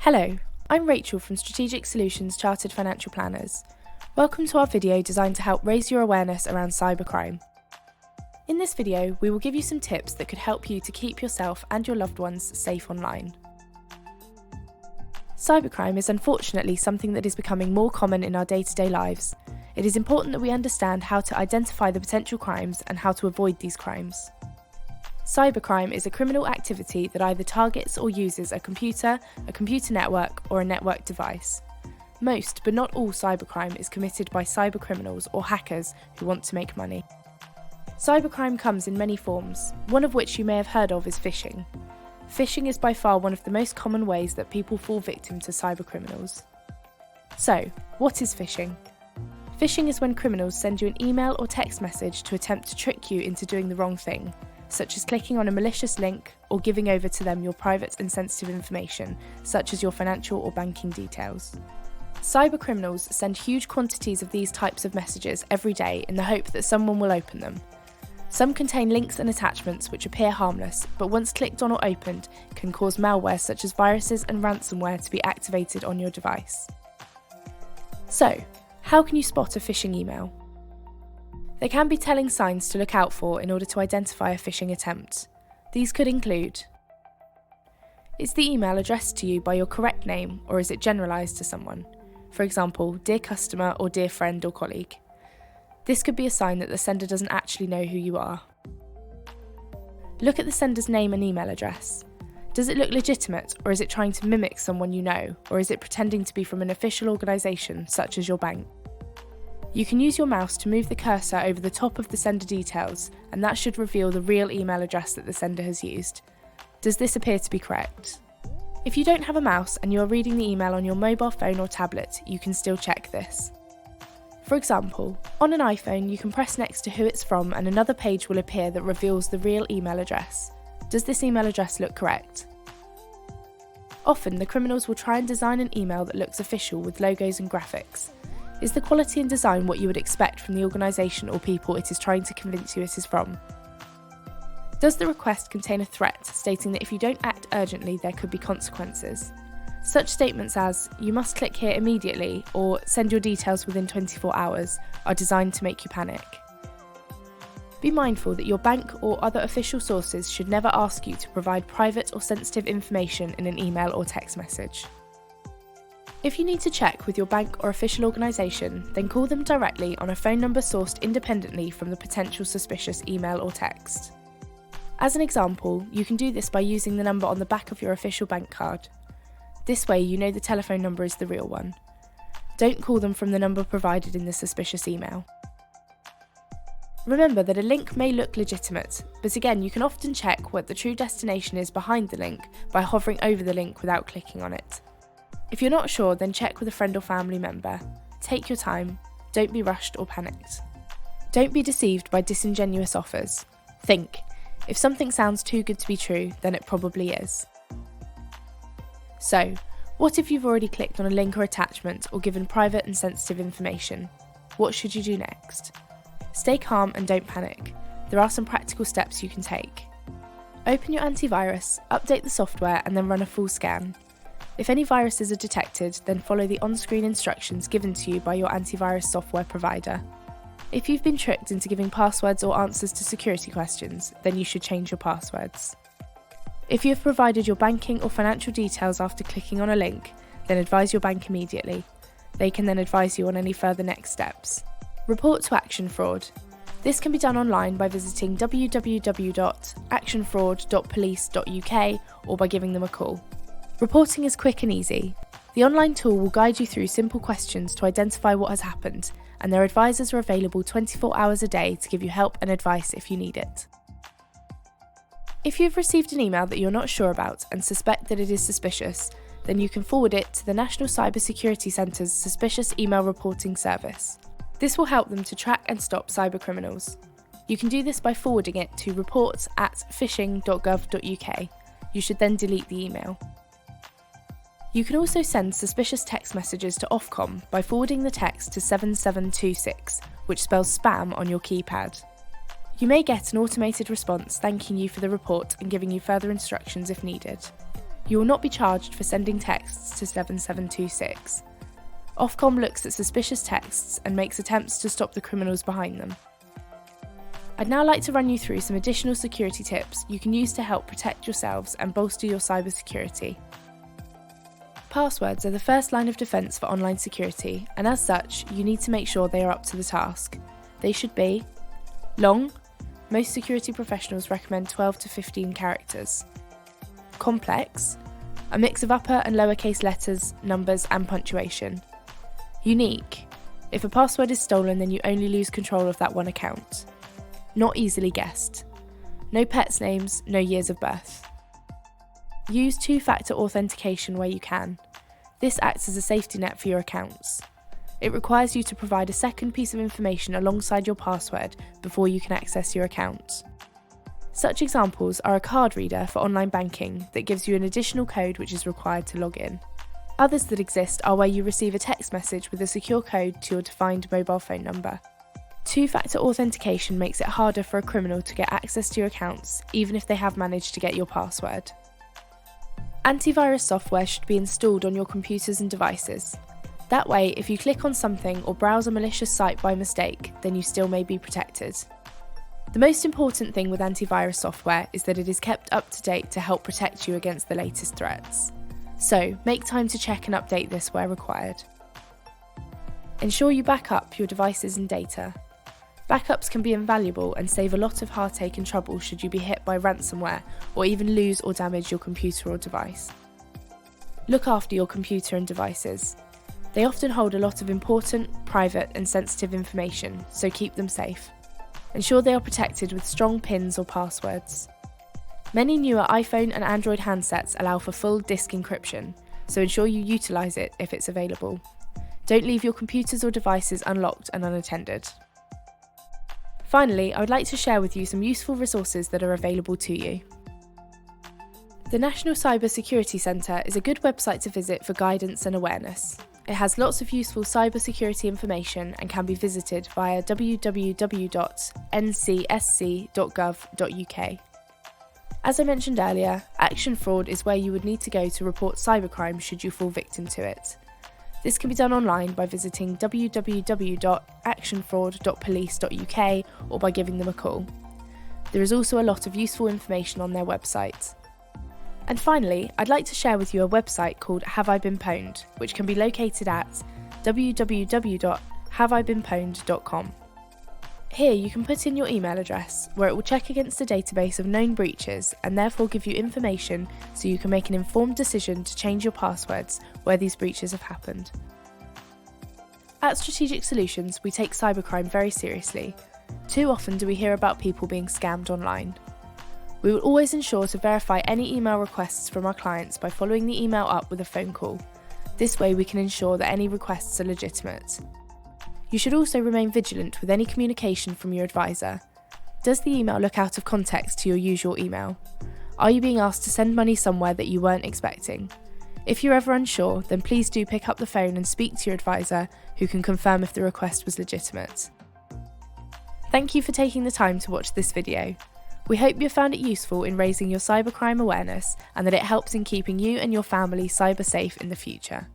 Hello, I'm Rachel from Strategic Solutions Chartered Financial Planners. Welcome to our video designed to help raise your awareness around cybercrime. In this video, we will give you some tips that could help you to keep yourself and your loved ones safe online. Cybercrime is unfortunately something that is becoming more common in our day-to-day lives. It is important that we understand how to identify the potential crimes and how to avoid these crimes. Cybercrime is a criminal activity that either targets or uses a computer network, or a network device. Most, but not all cybercrime is committed by cybercriminals or hackers who want to make money. Cybercrime comes in many forms, one of which you may have heard of is phishing. Phishing is by far one of the most common ways that people fall victim to cybercriminals. So, what is phishing? Phishing is when criminals send you an email or text message to attempt to trick you into doing the wrong thing, such as clicking on a malicious link or giving over to them your private and sensitive information, such as your financial or banking details. Cybercriminals send huge quantities of these types of messages every day in the hope that someone will open them. Some contain links and attachments which appear harmless, but once clicked on or opened, can cause malware such as viruses and ransomware to be activated on your device. So, how can you spot a phishing email? There can be telling signs to look out for in order to identify a phishing attempt. These could include: is the email addressed to you by your correct name, or is it generalised to someone? For example, dear customer or dear friend or colleague. This could be a sign that the sender doesn't actually know who you are. Look at the sender's name and email address. Does it look legitimate, or is it trying to mimic someone you know, or is it pretending to be from an official organisation such as your bank? You can use your mouse to move the cursor over the top of the sender details, and that should reveal the real email address that the sender has used. Does this appear to be correct? If you don't have a mouse and you are reading the email on your mobile phone or tablet, you can still check this. For example, on an iPhone you can press next to who it's from and another page will appear that reveals the real email address. Does this email address look correct? Often the criminals will try and design an email that looks official with logos and graphics. Is the quality and design what you would expect from the organisation or people it is trying to convince you it is from? Does the request contain a threat stating that if you don't act urgently there could be consequences? Such statements as, you must click here immediately, or send your details within 24 hours, are designed to make you panic. Be mindful that your bank or other official sources should never ask you to provide private or sensitive information in an email or text message. If you need to check with your bank or official organisation, then call them directly on a phone number sourced independently from the potential suspicious email or text. As an example, you can do this by using the number on the back of your official bank card. This way you know the telephone number is the real one. Don't call them from the number provided in the suspicious email. Remember that a link may look legitimate, but again you can often check what the true destination is behind the link by hovering over the link without clicking on it. If you're not sure, then check with a friend or family member. Take your time, don't be rushed or panicked. Don't be deceived by disingenuous offers. Think, if something sounds too good to be true, then it probably is. So, what if you've already clicked on a link or attachment or given private and sensitive information? What should you do next? Stay calm and don't panic. There are some practical steps you can take. Open your antivirus, update the software and then run a full scan. If any viruses are detected, then follow the on-screen instructions given to you by your antivirus software provider. If you've been tricked into giving passwords or answers to security questions, then you should change your passwords. If you have provided your banking or financial details after clicking on a link, then advise your bank immediately. They can then advise you on any further next steps. Report to Action Fraud. This can be done online by visiting www.actionfraud.police.uk or by giving them a call. Reporting is quick and easy. The online tool will guide you through simple questions to identify what has happened, and their advisors are available 24 hours a day to give you help and advice if you need it. If you've received an email that you're not sure about and suspect that it is suspicious, then you can forward it to the National Cybersecurity Centre's Suspicious Email Reporting Service. This will help them to track and stop cybercriminals. You can do this by forwarding it to reports@phishing.gov.uk. You should then delete the email. You can also send suspicious text messages to Ofcom by forwarding the text to 7726, which spells spam on your keypad. You may get an automated response thanking you for the report and giving you further instructions if needed. You will not be charged for sending texts to 7726. Ofcom looks at suspicious texts and makes attempts to stop the criminals behind them. I'd now like to run you through some additional security tips you can use to help protect yourselves and bolster your cybersecurity. Passwords are the first line of defence for online security, and as such, you need to make sure they are up to the task. They should be long. Most security professionals recommend 12 to 15 characters. Complex, a mix of upper and lowercase letters, numbers and punctuation. Unique, if a password is stolen then you only lose control of that one account. Not easily guessed. No pets' names, no years of birth. Use two-factor authentication where you can. This acts as a safety net for your accounts. It requires you to provide a second piece of information alongside your password before you can access your account. Such examples are a card reader for online banking that gives you an additional code which is required to log in. Others that exist are where you receive a text message with a secure code to your defined mobile phone number. Two-factor authentication makes it harder for a criminal to get access to your accounts, even if they have managed to get your password. Antivirus software should be installed on your computers and devices. That way, if you click on something or browse a malicious site by mistake, then you still may be protected. The most important thing with antivirus software is that it is kept up to date to help protect you against the latest threats. So, make time to check and update this where required. Ensure you back up your devices and data. Backups can be invaluable and save a lot of heartache and trouble should you be hit by ransomware or even lose or damage your computer or device. Look after your computer and devices. They often hold a lot of important, private and sensitive information, so keep them safe. Ensure they are protected with strong PINs or passwords. Many newer iPhone and Android handsets allow for full disk encryption, so ensure you utilise it if it's available. Don't leave your computers or devices unlocked and unattended. Finally, I would like to share with you some useful resources that are available to you. The National Cyber Security Centre is a good website to visit for guidance and awareness. It has lots of useful cybersecurity information and can be visited via www.ncsc.gov.uk. As I mentioned earlier, Action Fraud is where you would need to go to report cybercrime should you fall victim to it. This can be done online by visiting www.actionfraud.police.uk or by giving them a call. There is also a lot of useful information on their website. And finally, I'd like to share with you a website called Have I Been Pwned, which can be located at www.haveibeenpwned.com. Here you can put in your email address, where it will check against a database of known breaches and therefore give you information so you can make an informed decision to change your passwords where these breaches have happened. At Strategic Solutions, we take cybercrime very seriously. Too often do we hear about people being scammed online. We will always ensure to verify any email requests from our clients by following the email up with a phone call. This way we can ensure that any requests are legitimate. You should also remain vigilant with any communication from your advisor. Does the email look out of context to your usual email? Are you being asked to send money somewhere that you weren't expecting? If you're ever unsure, then please do pick up the phone and speak to your advisor, who can confirm if the request was legitimate. Thank you for taking the time to watch this video. We hope you found it useful in raising your cybercrime awareness and that it helps in keeping you and your family cyber safe in the future.